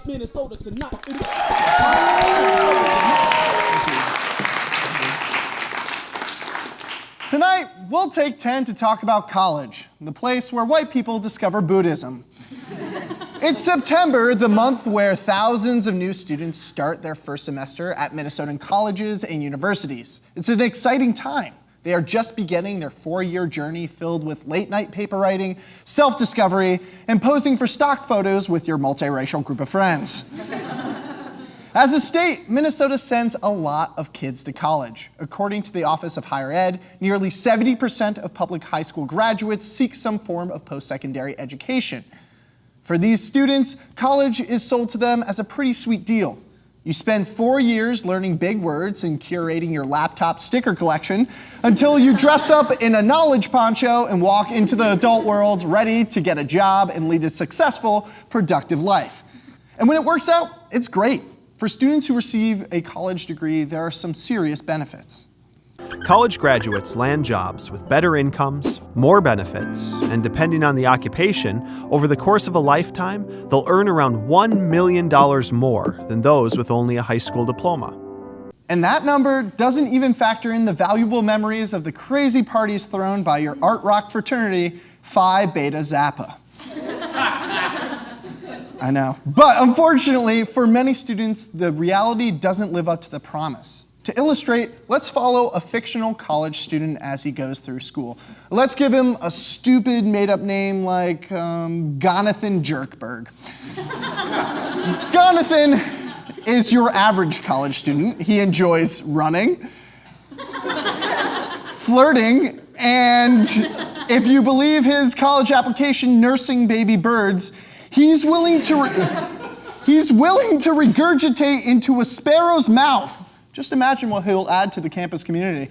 Minnesota tonight. Tonight, we'll take 10 to talk about college, the place where white people discover Buddhism. It's September, the month where thousands of new students start their first semester at Minnesotan colleges and universities. It's an exciting time. They are just beginning their 4-year journey filled with late-night paper writing, self-discovery, and posing for stock photos with your multiracial group of friends. As a state, Minnesota sends a lot of kids to college. According to the Office of Higher Ed, nearly 70% of public high school graduates seek some form of post-secondary education. For these students, college is sold to them as a pretty sweet deal. You spend 4 years learning big words and curating your laptop sticker collection until you dress up in a knowledge poncho and walk into the adult world ready to get a job and lead a successful, productive life. And when it works out, it's great. For students who receive a college degree, there are some serious benefits. College graduates land jobs with better incomes, more benefits, and depending on the occupation, over the course of a lifetime, they'll earn around $1 million more than those with only a high school diploma. And that number doesn't even factor in the valuable memories of the crazy parties thrown by your art rock fraternity, Phi Beta Zappa. I know. But unfortunately, for many students, the reality doesn't live up to the promise. To illustrate, let's follow a fictional college student as he goes through school. Let's give him a stupid made-up name like Jonathan Gershberg. Jonathan is your average college student. He enjoys running, flirting, and if you believe his college application, nursing baby birds, he's willing to regurgitate into a sparrow's mouth. Just imagine what he'll add to the campus community.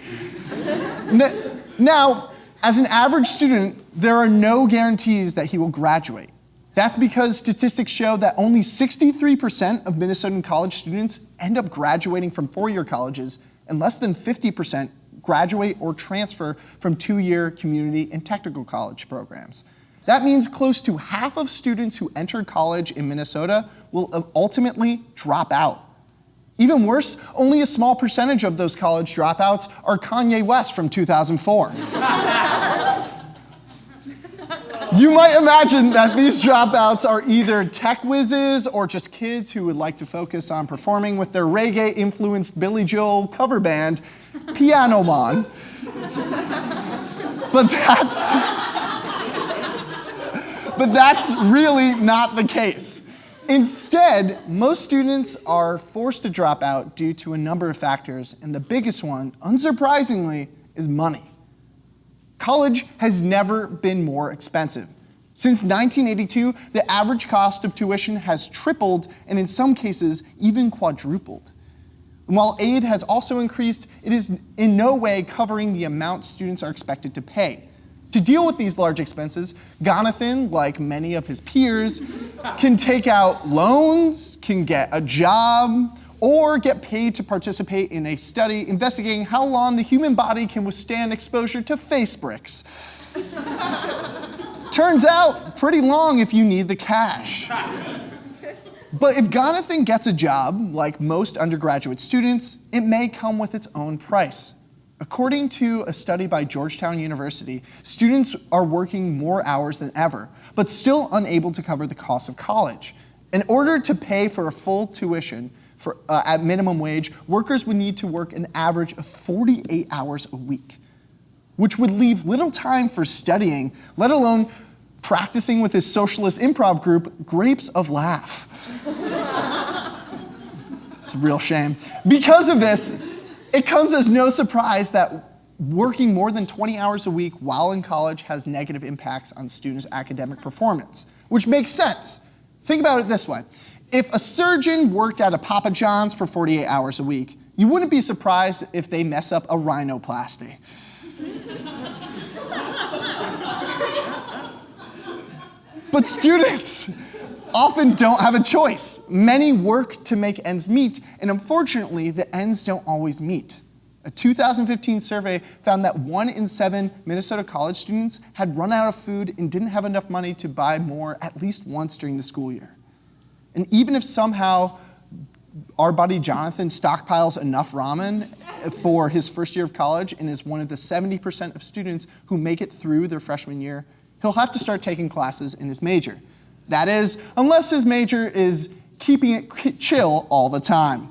Now, as an average student, there are no guarantees that he will graduate. That's because statistics show that only 63% of Minnesotan college students end up graduating from 4-year colleges, and less than 50% graduate or transfer from 2-year community and technical college programs. That means close to half of students who enter college in Minnesota will ultimately drop out. Even worse, only a small percentage of those college dropouts are Kanye West from 2004. You might imagine that these dropouts are either tech whizzes or just kids who would like to focus on performing with their reggae-influenced Billy Joel cover band, Piano Man. But that's really not the case. Instead, most students are forced to drop out due to a number of factors, and the biggest one, unsurprisingly, is money. College has never been more expensive. Since 1982, the average cost of tuition has tripled, and in some cases, even quadrupled. And while aid has also increased, it is in no way covering the amount students are expected to pay. To deal with these large expenses, Jonathan, like many of his peers, can take out loans, can get a job, or get paid to participate in a study investigating how long the human body can withstand exposure to face bricks. Turns out, pretty long if you need the cash. But if Jonathan gets a job, like most undergraduate students, it may come with its own price. According to a study by Georgetown University, students are working more hours than ever, but still unable to cover the cost of college. In order to pay for a full tuition at minimum wage, workers would need to work an average of 48 hours a week, which would leave little time for studying, let alone practicing with his socialist improv group, Grapes of Laugh. It's a real shame. Because of this, it comes as no surprise that working more than 20 hours a week while in college has negative impacts on students' academic performance, which makes sense. Think about it this way. If a surgeon worked at a Papa John's for 48 hours a week, you wouldn't be surprised if they mess up a rhinoplasty. But students often don't have a choice. Many work to make ends meet, and unfortunately, the ends don't always meet. A 2015 survey found that 1 in 7 Minnesota college students had run out of food and didn't have enough money to buy more at least once during the school year. And even if somehow our buddy Jonathan stockpiles enough ramen for his first year of college and is one of the 70% of students who make it through their freshman year, he'll have to start taking classes in his major. That is, unless his major is keeping it chill all the time.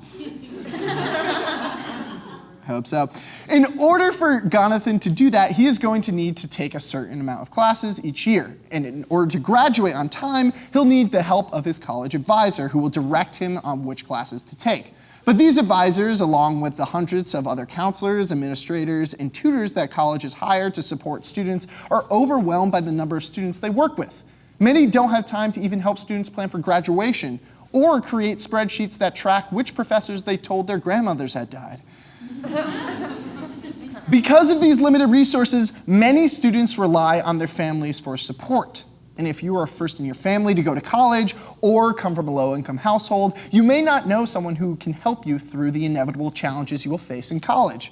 Hope so. In order for Jonathan to do that, he is going to need to take a certain amount of classes each year. And in order to graduate on time, he'll need the help of his college advisor, who will direct him on which classes to take. But these advisors, along with the hundreds of other counselors, administrators, and tutors that colleges hire to support students, are overwhelmed by the number of students they work with. Many don't have time to even help students plan for graduation, or create spreadsheets that track which professors they told their grandmothers had died. Because of these limited resources, many students rely on their families for support. And if you are first in your family to go to college or come from a low-income household, you may not know someone who can help you through the inevitable challenges you will face in college.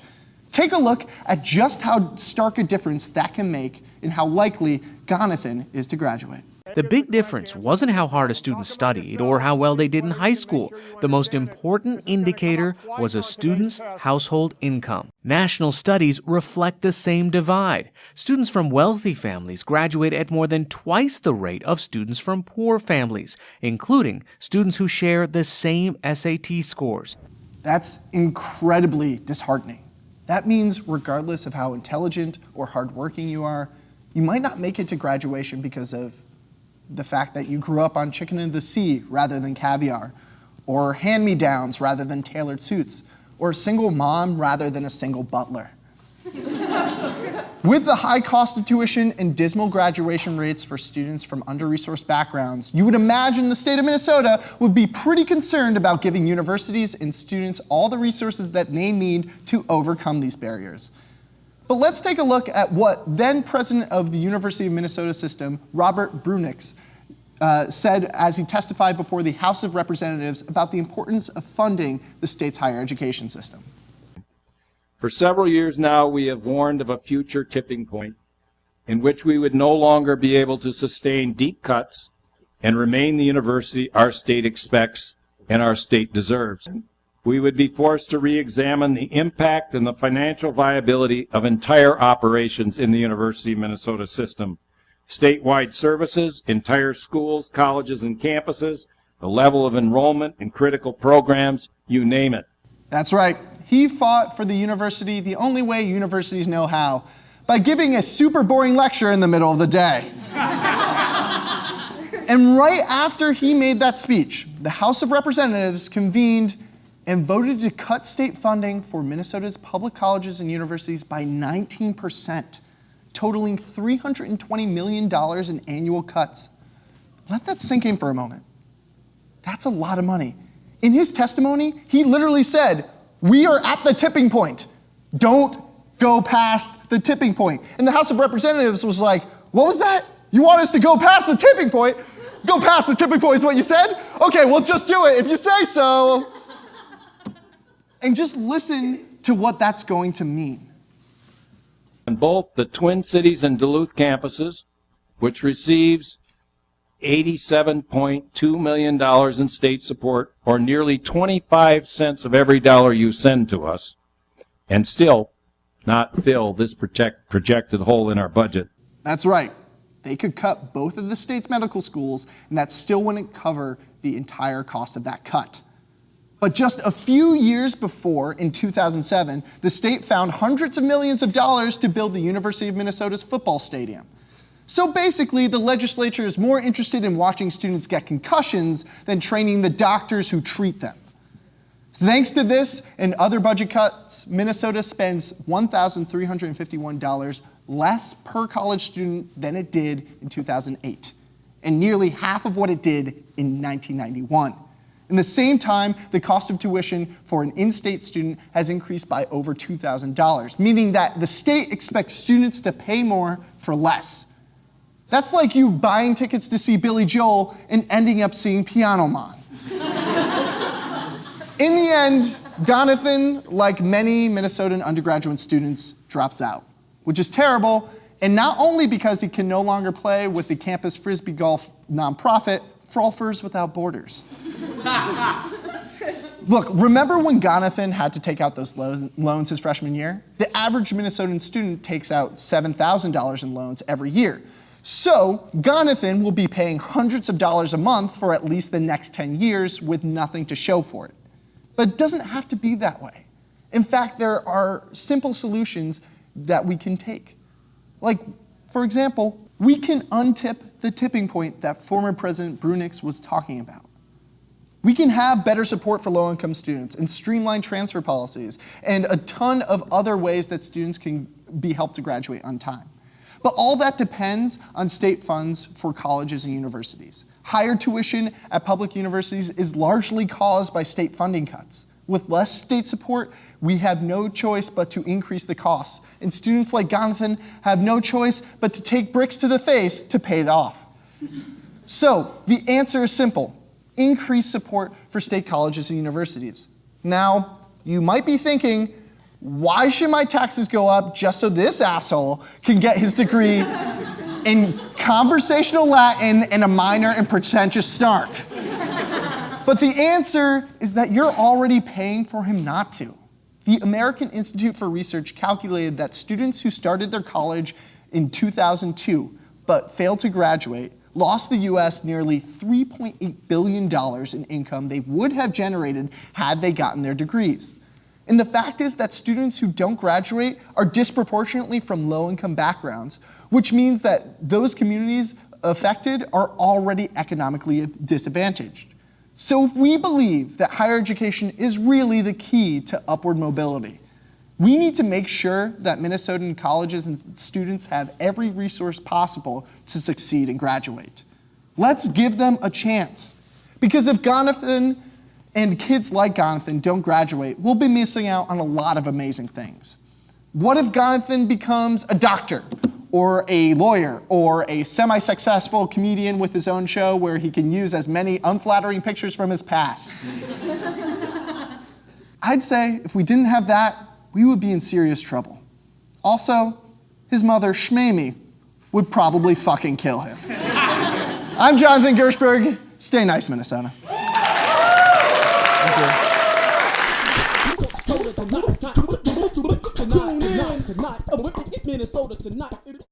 Take a look at just how stark a difference that can make in how likely Jonathan is to graduate. The big difference wasn't how hard a student studied or how well they did in high school. The most important indicator was a student's household income. National studies reflect the same divide. Students from wealthy families graduate at more than twice the rate of students from poor families, including students who share the same SAT scores. That's incredibly disheartening. That means regardless of how intelligent or hardworking you are, you might not make it to graduation because of the fact that you grew up on chicken in the sea rather than caviar, or hand-me-downs rather than tailored suits, or a single mom rather than a single butler. With the high cost of tuition and dismal graduation rates for students from under-resourced backgrounds, you would imagine the state of Minnesota would be pretty concerned about giving universities and students all the resources that they need to overcome these barriers. But let's take a look at what then President of the University of Minnesota system, Bob Bruininks, said as he testified before the House of Representatives about the importance of funding the state's higher education system. For several years now, we have warned of a future tipping point in which we would no longer be able to sustain deep cuts and remain the university our state expects and our state deserves. We would be forced to re-examine the impact and the financial viability of entire operations in the University of Minnesota system. Statewide services, entire schools, colleges, and campuses, the level of enrollment in critical programs, you name it. That's right. He fought for the university the only way universities know how, by giving a super boring lecture in the middle of the day. And right after he made that speech, the House of Representatives convened and voted to cut state funding for Minnesota's public colleges and universities by 19%, totaling $320 million in annual cuts. Let that sink in for a moment. That's a lot of money. In his testimony, he literally said, "We are at the tipping point. Don't go past the tipping point." And the House of Representatives was like, "What was that? You want us to go past the tipping point? Go past the tipping point is what you said? Okay, well, just do it if you say so." And just listen to what that's going to mean. And both the Twin Cities and Duluth campuses, which receives $87.2 million in state support, or nearly 25 cents of every dollar you send to us, and still not fill this projected hole in our budget. That's right. They could cut both of the state's medical schools, and that still wouldn't cover the entire cost of that cut. But just a few years before, in 2007, the state found hundreds of millions of dollars to build the University of Minnesota's football stadium. So basically, the legislature is more interested in watching students get concussions than training the doctors who treat them. Thanks to this and other budget cuts, Minnesota spends $1,351 less per college student than it did in 2008, and nearly half of what it did in 1991. In the same time, the cost of tuition for an in-state student has increased by over $2,000, meaning that the state expects students to pay more for less. That's like you buying tickets to see Billy Joel and ending up seeing Piano Man. In the end, Jonathan, like many Minnesotan undergraduate students, drops out, which is terrible, and not only because he can no longer play with the campus frisbee golf nonprofit, Frolfers Without Borders. Look, remember when Jonathan had to take out those loans his freshman year? The average Minnesotan student takes out $7,000 in loans every year. So Jonathan will be paying hundreds of dollars a month for at least the next 10 years with nothing to show for it. But it doesn't have to be that way. In fact, there are simple solutions that we can take. Like, for example, we can untip the tipping point that former President Bruininks was talking about. We can have better support for low-income students and streamline transfer policies and a ton of other ways that students can be helped to graduate on time. But all that depends on state funds for colleges and universities. Higher tuition at public universities is largely caused by state funding cuts. With less state support, we have no choice but to increase the costs, and students like Jonathan have no choice but to take bricks to the face to pay it off. So the answer is simple: increase support for state colleges and universities. Now, you might be thinking, why should my taxes go up just so this asshole can get his degree in conversational Latin and a minor in pretentious snark? But the answer is that you're already paying for him not to. The American Institute for Research calculated that students who started their college in 2002 but failed to graduate lost the US nearly $3.8 billion in income they would have generated had they gotten their degrees. And the fact is that students who don't graduate are disproportionately from low-income backgrounds, which means that those communities affected are already economically disadvantaged. So if we believe that higher education is really the key to upward mobility, we need to make sure that Minnesotan colleges and students have every resource possible to succeed and graduate. Let's give them a chance. Because if Jonathan and kids like Jonathan don't graduate, we'll be missing out on a lot of amazing things. What if Jonathan becomes a doctor, or a lawyer, or a semi-successful comedian with his own show where he can use as many unflattering pictures from his past? I'd say if we didn't have that, we would be in serious trouble. Also, his mother, Shmamie, would probably fucking kill him. I'm Jonathan Gershberg. Stay nice, Minnesota. Tonight, Minnesota tonight.